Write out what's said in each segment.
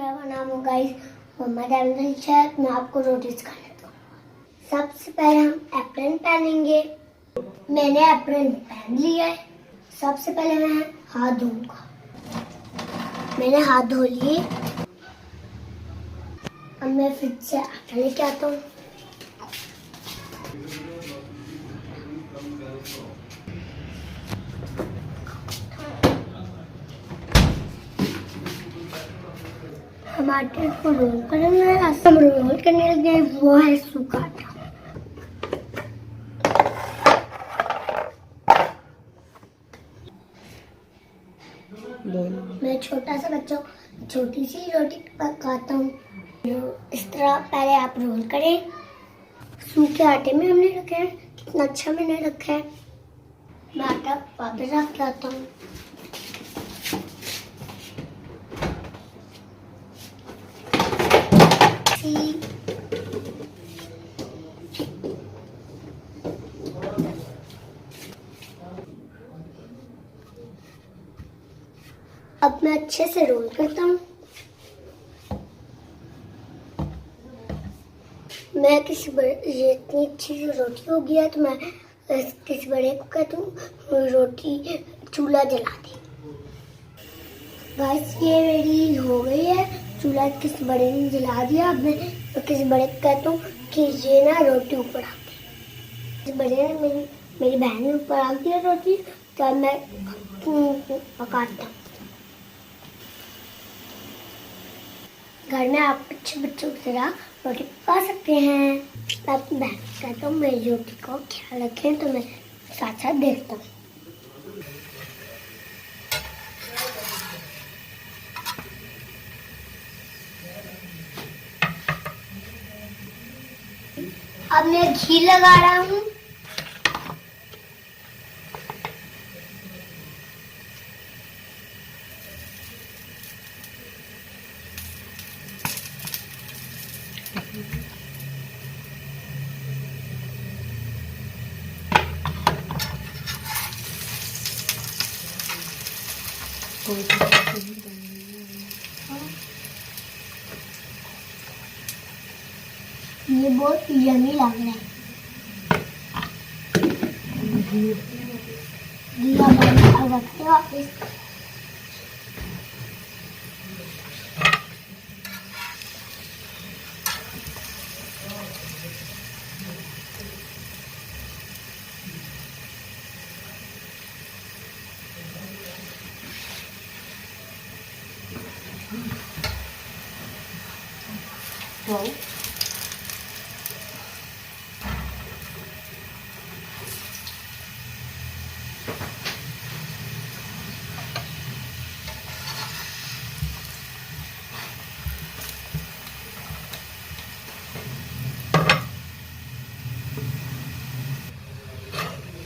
मेरा नाम होगा मोहम्मद अहमद शैख। मैं आपको रोटी सिखाने दूँगा। सबसे पहले हम एप्रन पहनेंगे। मैंने एप्रन पहन लिया है। सबसे पहले मैं हाथ धोऊंगा। मैंने हाथ धो लिए। अब मैं फिर से आटा लेके आता हूँ। हम आटे को रोल करेंगे। हम रोल करने लगे, वो है सूखा आटा। मैं छोटा सा बच्चा छोटी सी रोटी पकाता हूँ। इस तरह पहले आप रोल करें। सूखे आटे में हमने रखा है। कितना अच्छा मैंने रखा है। मैं आटा वापस रख लाता हूँ। अब मैं अच्छे से रोल करता हूँ। मैं किसी बड़े, ये इतनी अच्छी रोटी हो गया तो मैं किसी बड़े को कहता हूँ रोटी चूल्हा जला दे। बस ये मेरी हो गई है। चूल्हा किसी बड़े ने जला दिया। अब मैं किसी बड़े को कहता हूँ कि ये ना रोटी ऊपर आ गई। किसी बड़े ने मेरी बहन ने ऊपर आ दिया रोटी, तो अब मैं पकाता हूँ। घर में आप अच्छे बच्चों की तरह रोटी पका सकते हैं। मैं अपनी बहन को कहता हूँ मेरी रोटी को ख्याल रखें, तो मैं साथ साथ देखता हूँ। अब मैं घी लगा रहा हूँ। ये बहुत यम्मी लग रहा है। रखते हो वापिस।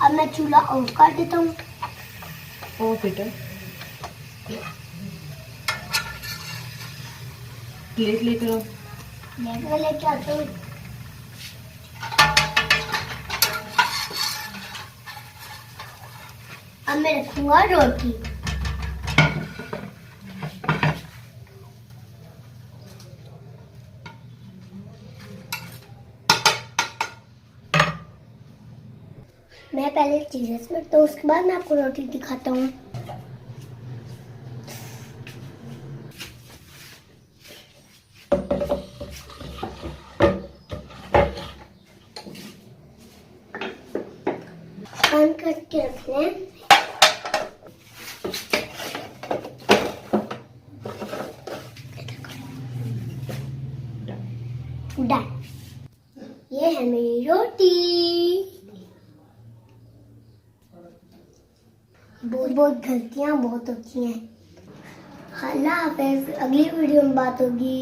अब मैं चूल्हा ऑफ कर देता हूँ। बेटा प्लेट लेकर आओ। लेके आता हूँ। अब मैं रखूंगा रोटी। मैं पहले चीज़ें समझता हूँ, उसके बाद मैं आपको रोटी दिखाता हूँ। बंद करके रखना है। डन। ये है मेरी रोटी। बहुत गलतियां बहुत होती हैं। अल्लाह हाफिज़। अगली वीडियो में बात होगी।